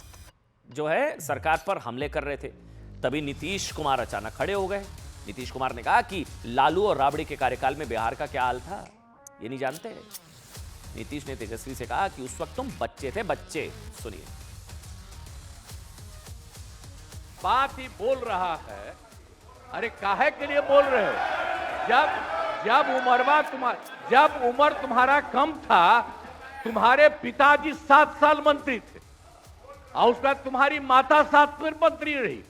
जो है सरकार पर हमले कर रहे थे, तभी नीतीश कुमार अचानक खड़े हो गए। नीतीश कुमार ने कहा कि लालू और राबड़ी के कार्यकाल में बिहार का क्या हाल था, ये नहीं जानते। नीतीश ने तेजस्वी से कहा कि उस वक्त तुम बच्चे थे, बच्चे। सुनिए। बात ही बोल रहा है, अरे काहे के लिए बोल रहे हो? जब उम्र तुम्हारा कम था, तुम्हारे पिताजी 7 साल मंत्री थे और उसके बाद तुम्हारी माता 7 साल मंत्री रही,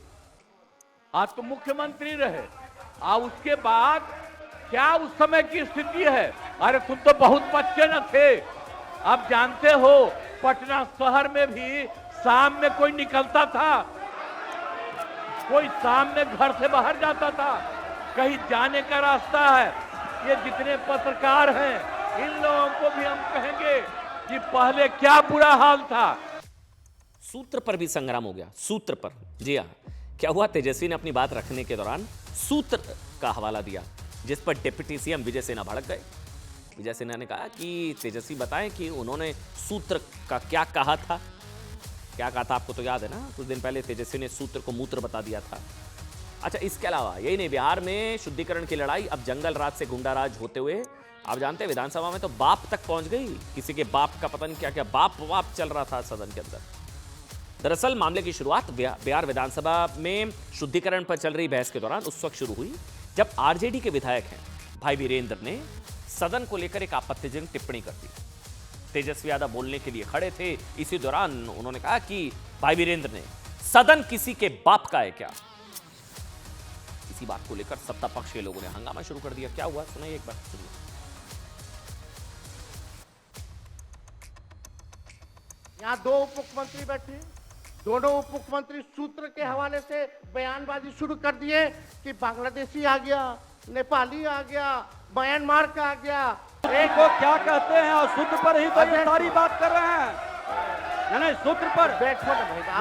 आज तुम मुख्यमंत्री रहे, और उसके बाद क्या उस समय की स्थिति है? अरे तुम तो बहुत बच्चे न थे। अब जानते हो पटना शहर में भी शाम में कोई निकलता था, कोई शाम में घर से बाहर जाता था, कहीं जाने का रास्ता है। ये जितने पत्रकार हैं इन लोगों को भी हम कहेंगे कि पहले क्या बुरा हाल था। सूत्र पर भी संग्राम हो गया, सूत्र पर। जी हाँ, क्या हुआ? तेजस्वी ने अपनी बात रखने के दौरान सूत्र का हवाला दिया, जिस पर डिप्टी सीएम विजय सिन्हा भड़क गए। विजय सिन्हा ने कहा कि तेजस्वी बताएं कि उन्होंने सूत्र का क्या कहा था। क्या कहा था आपको तो याद है ना, कुछ दिन पहले तेजस्वी ने सूत्र को मूत्र बता दिया था। अच्छा, इसके अलावा यही नहीं, बिहार में शुद्धिकरण की लड़ाई अब जंगल राज से गुंडाराज होते हुए आप जानते हैं विधानसभा में तो बाप तक पहुंच गई। किसी के बाप का पता नहीं क्या क्या बाप चल रहा था सदन के अंदर। दरअसल मामले की शुरुआत बिहार विधानसभा में शुद्धिकरण पर चल रही बहस के दौरान उस वक्त शुरू हुई जब आरजेडी के विधायक हैं भाई वीरेंद्र ने सदन को लेकर एक आपत्तिजनक टिप्पणी कर दी। तेजस्वी यादव बोलने के लिए खड़े थे, इसी दौरान उन्होंने कहा कि भाई वीरेंद्र ने सदन किसी के बाप का है क्या? इसी बात को लेकर सत्ता पक्ष के लोगों ने हंगामा शुरू कर दिया। क्या हुआ सुनिए एक बार। सुनिए। यहाँ 2 उप मुख्यमंत्री बैठे, दोनों उप मुख्यमंत्री सूत्र के हवाले से बयानबाजी शुरू कर दिए कि बांग्लादेशी आ गया, नेपाली आ गया, म्यांमार का आ गया। एक को क्या कहते हैं और सूत्र पर ही तो ये सारी बात कर रहे हैं। नहीं, सूत्र पर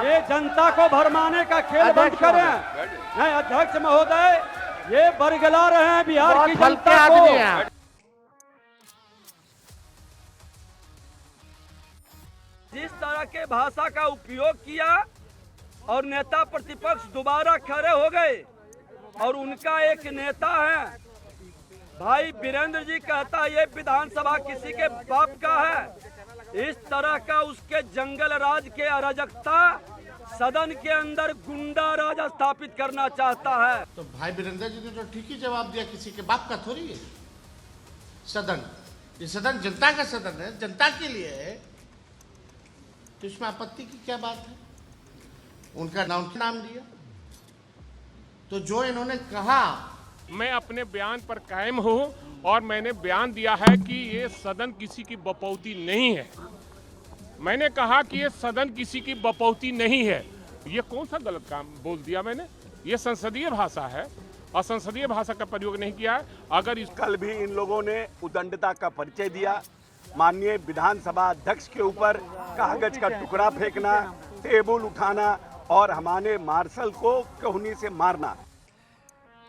ये जनता को भरमाने का खेल बंद करें। नहीं, अध्यक्ष महोदय, ये बरगला रहे हैं बिहार की जनता को। जिस तरह के भाषा का उपयोग किया और नेता प्रतिपक्ष दोबारा खड़े हो गए, और उनका एक नेता है भाई वीरेंद्र जी कहता है ये विधानसभा किसी के बाप का है। इस तरह का उसके जंगल राज के अराजकता सदन के अंदर गुंडा राज स्थापित करना चाहता है। तो भाई वीरेंद्र जी ने तो ठीक ही जवाब दिया, किसी के बाप का थोड़ी है सदन। ये सदन जनता का सदन है, जनता के लिए है, तो इसमें आपत्ति की क्या बात है? उनका नाम दिया, तो जो इन्होंने कहा, मैं अपने बयान पर कायम हूँ और मैंने बयान दिया है कि ये सदन किसी की बपौती नहीं है। मैंने कहा कि ये सदन किसी की बपौती नहीं है। ये कौन सा गलत काम बोल दिया मैंने? ये संसदीय भाषा है और संसदीय भाषा का प्रयोग नहीं किया है। अगर कल भी इन लोगों ने उदंडता का परिचय दिया, माननीय विधानसभा अध्यक्ष के ऊपर कागज का टुकड़ा फेंकना, टेबल उठाना और हमारे मार्शल को कहुनी से मारना।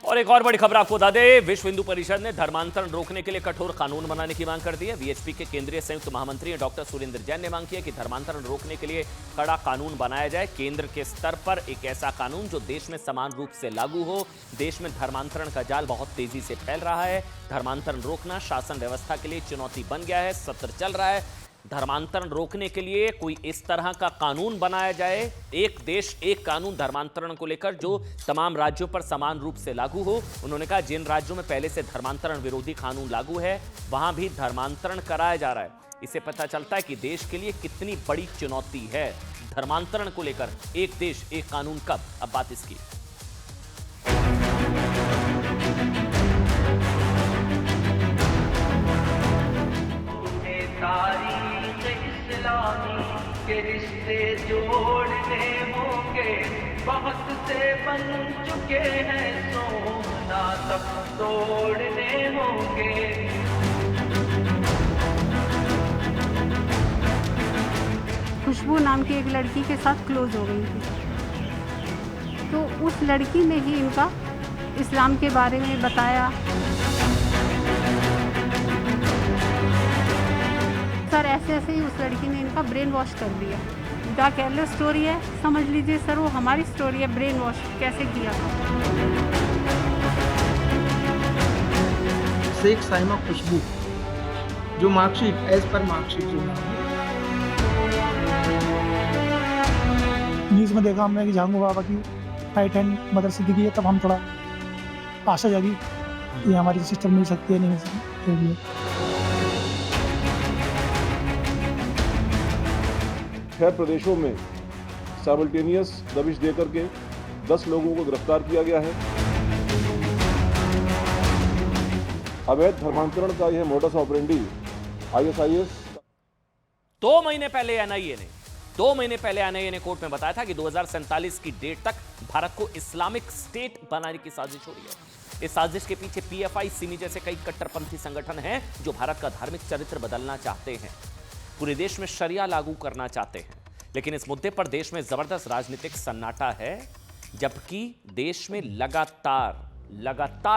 और एक और बड़ी खबर आपको बता दें, विश्व हिंदू परिषद ने धर्मांतरण रोकने के लिए कठोर कानून बनाने की मांग कर दी है। वीएचपी के केंद्रीय संयुक्त महामंत्री डॉक्टर सुरेंद्र जैन ने मांग की है कि धर्मांतरण रोकने के लिए कड़ा कानून बनाया जाए। केंद्र के स्तर पर एक ऐसा कानून जो देश में समान रूप से लागू हो। देश में धर्मांतरण का जाल बहुत तेजी से फैल रहा है। धर्मांतरण रोकना शासन व्यवस्था के लिए चुनौती बन गया है। सत्र चल रहा है, धर्मांतरण रोकने के लिए कोई इस तरह का कानून बनाया जाए, एक देश एक कानून धर्मांतरण को लेकर, जो तमाम राज्यों पर समान रूप से लागू हो। उन्होंने कहा जिन राज्यों में पहले से धर्मांतरण विरोधी कानून लागू है वहां भी धर्मांतरण कराया जा रहा है। इससे पता चलता है कि देश के लिए कितनी बड़ी चुनौती है धर्मांतरण को लेकर एक देश एक कानून कब। अब बात इसकी। के रिश्ते जोड़ने होंगे, बहुत से बन चुके हैं सोना तब तोड़ने होंगे। खुशबू नाम की एक लड़की के साथ क्लोज हो गई थी, तो उस लड़की ने ही इनका इस्लाम के बारे में बताया। सर ऐसे ऐसे ही उस लड़की ने इनका ब्रेन वॉश कर दिया। द केरला स्टोरी है, समझ लीजिए सर वो हमारी स्टोरी है, ब्रेन वॉश कैसे किया था। शेख साइमा खुशबू जो मार्कशीट एज पर मार्कशीट जो न्यूज़ में देखा हमने कि झांगू बाबा की राइट हैंड मदर सिद्दीकी है, तब हम थोड़ा आशा जागी कि हमारी सिस्टर मिल सकती है, नहीं मिल सकती है। 6 प्रदेशों में साइमल्टेनियस दबिश देकर के 10 लोगों को गिरफ्तार किया गया है। अवैध धर्मांतरण का यह मोडस ऑपरेंडी ISIS 2 महीने पहले एनआईए ने कोर्ट में बताया था कि 2047 की डेट तक भारत को इस्लामिक स्टेट बनाने की साजिश हो रही है। इस साजिश के पीछे PFI, सिमी जैसे कई कट्टरपंथी संगठन हैं जो भारत का धार्मिक चरित्र बदलना चाहते हैं, पूरे देश में शरिया लागू करना चाहते हैं। लेकिन इस मुद्दे पर देश में जबरदस्त राजनीतिक सन्नाटा है, जबकि देश में लगातार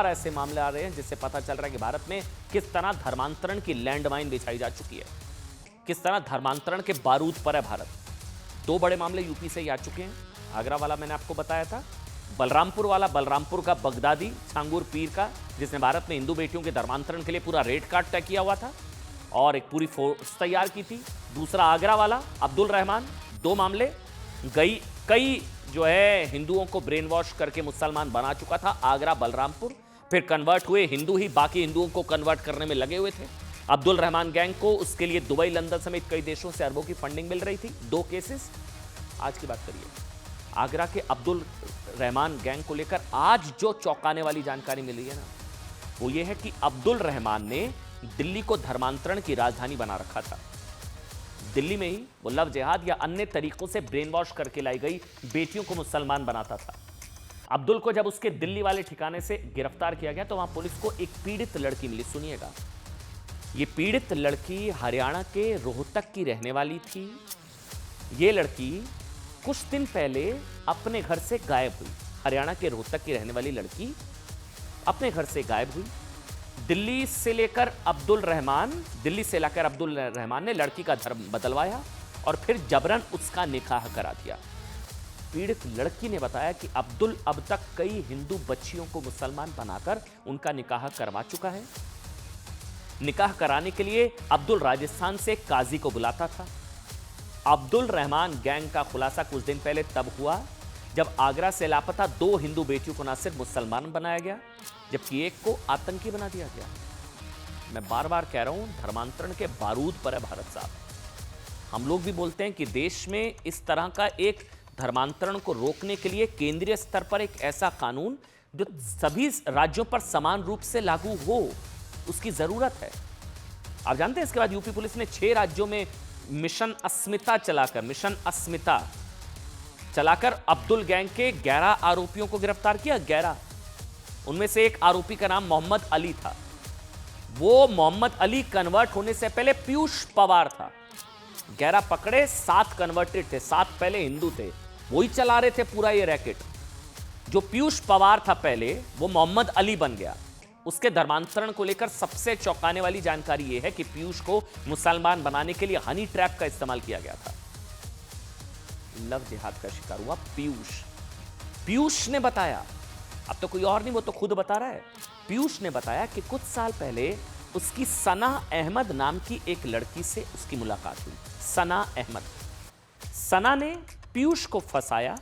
ऐसे मामले आ रहे हैं जिससे पता चल रहा है कि भारत में किस तरह धर्मांतरण की लैंडमाइन बिछाई जा चुकी है, किस तरह धर्मांतरण के बारूद पर है भारत। 2 बड़े मामले यूपी से ही आ चुके हैं। आगरा वाला मैंने आपको बताया था, बलरामपुर वाला, बलरामपुर का बगदादी छांगुर पीर का, जिसने भारत में हिंदू बेटियों के धर्मांतरण के लिए पूरा रेट कार्ड तय किया हुआ था और एक पूरी फोर्स तैयार की थी। दूसरा आगरा वाला अब्दुल रहमान। 2 मामले, कई जो है हिंदुओं को ब्रेन वॉश करके मुसलमान बना चुका था आगरा बलरामपुर, फिर कन्वर्ट हुए हिंदू ही बाकी हिंदुओं को कन्वर्ट करने में लगे हुए थे। अब्दुल रहमान गैंग को उसके लिए दुबई, लंदन समेत कई देशों से अरबों की फंडिंग मिल रही थी। 2 केसेस। आज की बात करिए आगरा के अब्दुल रहमान गैंग को लेकर आज जो चौंकाने वाली जानकारी मिली है ना, वो ये है कि अब्दुल रहमान ने दिल्ली को धर्मांतरण की राजधानी बना रखा था। दिल्ली में ही वो लव जिहाद या अन्य तरीकों से ब्रेन वॉश करके लाई गई बेटियों को मुसलमान बनाता था। अब्दुल को जब उसके दिल्ली वाले ठिकाने से गिरफ्तार किया गया तो वहां पुलिस को एक पीड़ित लड़की मिली। सुनिएगा, ये पीड़ित लड़की हरियाणा के रोहतक की रहने वाली थी। ये लड़की कुछ दिन पहले अपने घर से गायब हुई। हरियाणा के रोहतक की रहने वाली लड़की अपने घर से गायब हुई। दिल्ली से लाकर अब्दुल रहमान ने लड़की का धर्म बदलवाया और फिर जबरन उसका निकाह करा दिया। पीड़ित लड़की ने बताया कि अब्दुल अब तक कई हिंदू बच्चियों को मुसलमान बनाकर उनका निकाह करवा चुका है। निकाह कराने के लिए अब्दुल राजस्थान से काजी को बुलाता था। अब्दुल रहमान गैंग का खुलासा कुछ दिन पहले तब हुआ जब आगरा से लापता 2 हिंदू बेटियों को न सिर्फ मुसलमान बनाया गया, जबकि एक को आतंकी बना दिया गया। मैं बार बार कह रहा हूं, धर्मांतरण के बारूद पर है भारत साहब। हम लोग भी बोलते हैं कि देश में इस तरह का एक धर्मांतरण को रोकने के लिए केंद्रीय स्तर पर एक ऐसा कानून जो सभी राज्यों पर समान रूप से लागू हो, उसकी जरूरत है। आप जानते हैं इसके बाद यूपी पुलिस ने 6 राज्यों में मिशन अस्मिता चलाकर अब्दुल गैंग के 11 आरोपियों को गिरफ्तार किया। 11, उनमें से एक आरोपी का नाम मोहम्मद अली था। वो मोहम्मद अली कन्वर्ट होने से पहले पीयूष पवार था। 11 पकड़े, 7 कन्वर्टेड थे, 7 पहले हिंदू थे, वही चला रहे थे पूरा ये रैकेट। जो पीयूष पवार था पहले, वो मोहम्मद अली बन गया। उसके धर्मांतरण को लेकर सबसे चौंकाने वाली जानकारी यह है कि पीयूष को मुसलमान बनाने के लिए हनी ट्रैप का इस्तेमाल किया गया था। लव जिहाद का शिकार हुआ पीयूष ने बताया, अब तो कोई और नहीं, वो तो खुद बता रहा है। पीयूष ने बताया कि कुछ साल पहले उसकी सना अहमद नाम की एक लड़की से उसकी मुलाकात हुई। सना अहमद। सना ने पीयूष को फंसाया,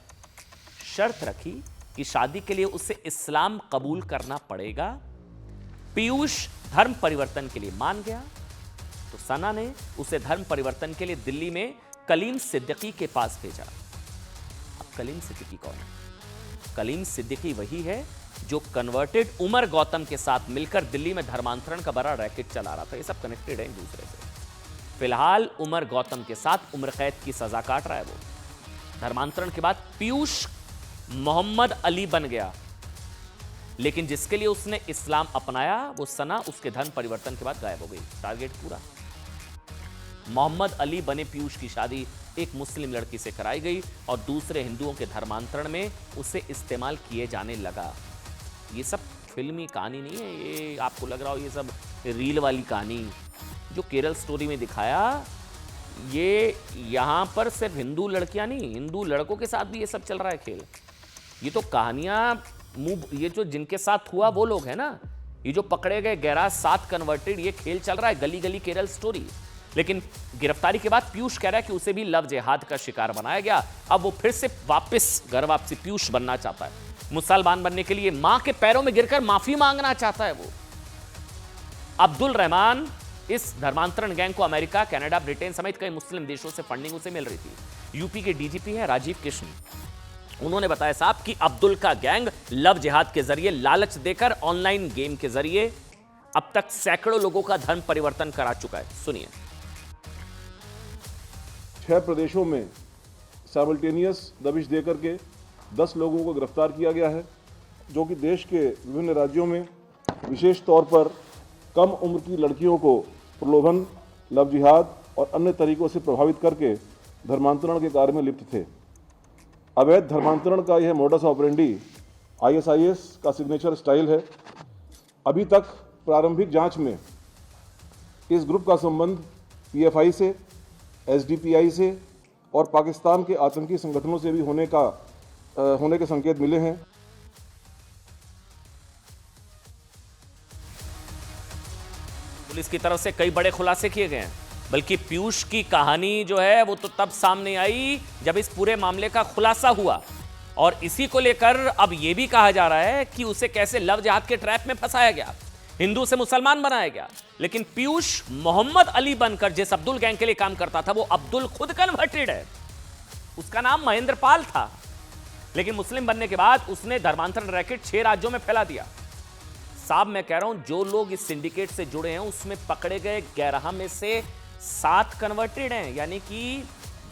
शर्त रखी कि शादी के लिए उसे इस्लाम कबूल करना पड़ेगा। पीयूष धर्म परिवर्तन के लिए मान गया तो सना ने उसे धर्म परिवर्तन के लिए दिल्ली में कलीम सिद्दीकी के पास भेजा। अब कलीम सिद्दीकी कौन है? कलीम सिद्दीकी वही है जो कन्वर्टेड उमर गौतम के साथ मिलकर दिल्ली में धर्मांतरण का बड़ा रैकेट चला रहा था। ये सब कनेक्टेड है एक दूसरे से। फिलहाल उमर गौतम के साथ उम्र कैद की सजा काट रहा है वो। धर्मांतरण के बाद पीयूष मोहम्मद अली बन गया, लेकिन जिसके लिए उसने इस्लाम अपनाया वो सना उसके धर्म परिवर्तन के बाद गायब हो गई। टारगेट पूरा। मोहम्मद अली बने पीयूष की शादी एक मुस्लिम लड़की से कराई गई और दूसरे हिंदुओं के धर्मांतरण में उसे इस्तेमाल किए जाने लगा। ये सब फिल्मी कहानी नहीं है, ये आपको लग रहा हो ये सब रील वाली कहानी जो केरल स्टोरी में दिखाया, ये यहां पर सिर्फ हिंदू लड़कियां नहीं, हिंदू लड़कों के साथ भी ये सब चल रहा है खेल। ये तो कहानियां ये जो जिनके साथ हुआ वो लोग हैं ना, ये जो पकड़े गए 11-7 कन्वर्टेड, ये खेल चल रहा है गली गली केरल स्टोरी। लेकिन गिरफ्तारी के बाद पीयूष कह रहा है कि उसे भी लव जिहाद का शिकार बनाया गया। अब वो फिर से वापस घर वापसी पीयूष बनना चाहता है। मुसलमान बनने के लिए मां के पैरों में गिरकर माफी मांगना चाहता है वो। अब्दुल रहमान, इस धर्मांतरण गैंग को अमेरिका, कनाडा, ब्रिटेन समेत कई मुस्लिम देशों से फंडिंग उसे मिल रही थी। यूपी के डीजीपी है राजीव कृष्ण, उन्होंने बताया साहब कि अब्दुल का गैंग लव जिहाद के जरिए लालच देकर ऑनलाइन गेम के जरिए अब तक सैकड़ों लोगों का धर्म परिवर्तन करा चुका है। सुनिए। 6 प्रदेशों में साइमल्टेनियस दबिश देकर के 10 लोगों को गिरफ्तार किया गया है, जो कि देश के विभिन्न राज्यों में विशेष तौर पर कम उम्र की लड़कियों को प्रलोभन, लव जिहाद और अन्य तरीकों से प्रभावित करके धर्मांतरण के कार्य में लिप्त थे। अवैध धर्मांतरण का यह मोडस ऑपरेंडी ISIS का सिग्नेचर स्टाइल है। अभी तक प्रारंभिक जांच में इस ग्रुप का संबंध PFI से, SDPI से और पाकिस्तान के आतंकी संगठनों से भी होने के संकेत मिले हैं। पुलिस की तरफ से कई बड़े खुलासे किए गए हैं, बल्कि पीयूष की कहानी जो है वो तो तब सामने आई जब इस पूरे मामले का खुलासा हुआ। और इसी को लेकर अब यह भी कहा जा रहा है कि उसे कैसे लव जिहाद के ट्रैप में फंसाया गया, हिंदू से मुसलमान बनाया गया। लेकिन पीयूष मोहम्मद अली बनकर जिस अब्दुल गैंग के लिए काम करता था, वो अब्दुल खुद कन्वर्टेड है। उसका नाम महेंद्र पाल था, लेकिन मुस्लिम बनने के बाद उसने धर्मांतरण रैकेट 6 राज्यों में फैला दिया। साहब मैं कह रहा हूं, जो लोग इस सिंडिकेट से जुड़े हैं उसमें पकड़े गए 11 में से 7 कन्वर्टेड हैं, यानी कि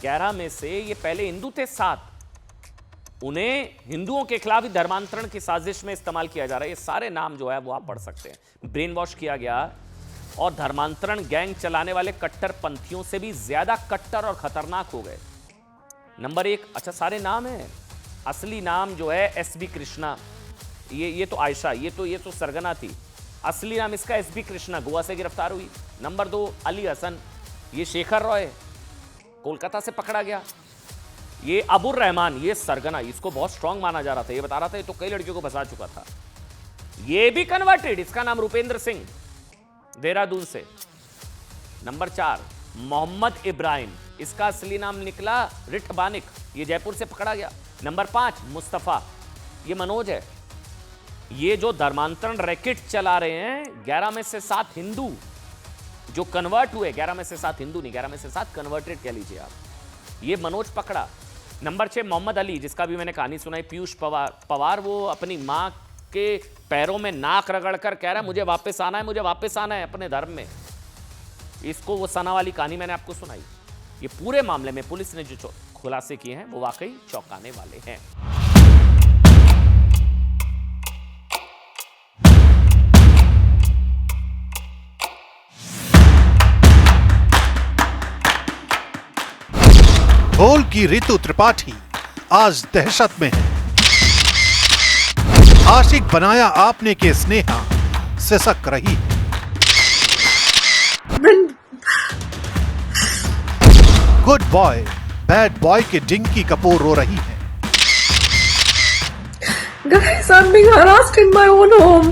11 में से ये पहले हिंदू थे 7। उन्हें हिंदुओं के खिलाफ धर्मांतरण की साजिश में इस्तेमाल किया जा रहा है। ये सारे नाम जो है वो आप पढ़ सकते हैं। ब्रेन वॉश किया गया और धर्मांतरण गैंग चलाने वाले कट्टरपंथियों से भी ज्यादा कट्टर और खतरनाक हो गए। नंबर 1, अच्छा सारे नाम हैं, असली नाम जो है SB कृष्णा, ये तो आयशा, ये तो सरगना थी। असली नाम इसका SB कृष्णा, गोवा से गिरफ्तार हुई। नंबर 2 अली हसन, ये शेखर रॉय, कोलकाता से पकड़ा गया। ये अबुर रहमान, ये सरगना, इसको बहुत स्ट्रांग माना जा रहा था, ये बता रहा था ये तो कई लड़कियों को फंसा चुका था। ये भी कन्वर्टेड, इसका नाम रुपेंद्र सिंह, देहरादून से। नंबर 4 मोहम्मद इब्राहिम, इसका असली नाम निकला रिठ बानिक, ये जयपुर से पकड़ा गया। नंबर 5 मुस्तफा, ये मनोज है। ये जो धर्मांतरण रैकेट चला रहे हैं, 11 में से 7 हिंदू जो कन्वर्ट हुए, 11 में से 7 हिंदू नहीं, 11 में से 7 कन्वर्टेड कह लीजिए आप, ये मनोज पकड़ा। नंबर 6 मोहम्मद अली, जिसका भी मैंने कहानी सुनाई, पीयूष पवार, वो अपनी मां के पैरों में नाक रगड़कर कह रहा है मुझे वापस आना है, मुझे वापस आना है अपने धर्म में। इसको वो सना वाली कहानी मैंने आपको सुनाई। ये पूरे मामले में पुलिस ने जो खुलासे किए हैं वो वाकई चौंकाने वाले हैं। ढोल की ऋतु त्रिपाठी आज दहशत में है। आशिक बनाया आपने के स्नेहा सिसक रही है। गुड बॉय बैड बॉय के डिंकी कपूर रो रही है। Guys, I'm being harassed in my own home.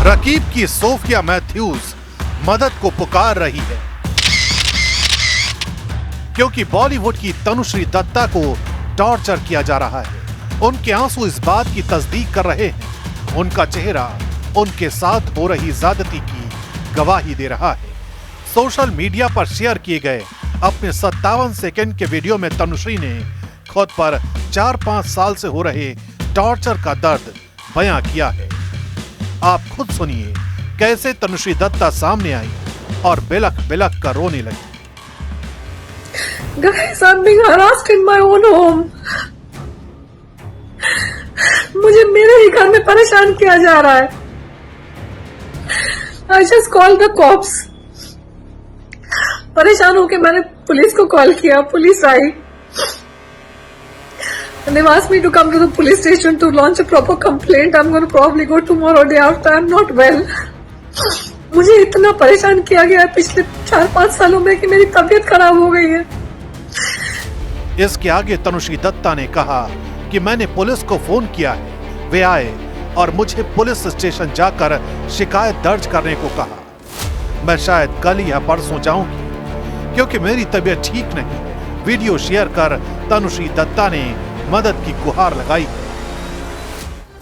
Raqib की सोफिया मैथ्यूज मदद को पुकार रही है, क्योंकि बॉलीवुड की तनुश्री दत्ता को टॉर्चर किया जा रहा है। उनके आंसू इस बात की तस्दीक कर रहे हैं, उनका चेहरा उनके साथ हो रही ज्यादती की गवाही दे रहा है। सोशल मीडिया पर शेयर किए गए अपने 57 सेकंड के वीडियो में तनुश्री ने खुद पर 4-5 साल से हो रहे टॉर्चर का दर्द बयां किया है। आप खुद सुनिए कैसे तनुश्री दत्ता सामने आई और बिलख बिलख कर रोने लगी। Guys, I'm being harassed in my own home. मुझे मेरे ही घर में परेशान किया जा रहा है। I just called the cops. परेशान होकर मैंने पुलिस को कॉल किया, police I. And they've asked me to come to the police station to launch a proper complaint. I'm going to probably go tomorrow, day after. I'm not well. मुझे इतना परेशान किया गया है पिछले 4-5 सालों में कि मेरी तबीयत खराब हो गई है। इसके आगे तनुश्री दत्ता ने कहा कि मैंने पुलिस को फोन किया है, वे आए और मुझे पुलिस स्टेशन जाकर शिकायत दर्ज करने को कहा। मैं शायद कल या परसों जाऊंगी क्योंकि मेरी तबीयत ठीक नहीं। वीडियो शेयर कर तनुश्री दत्ता ने मदद की गुहार लगाई।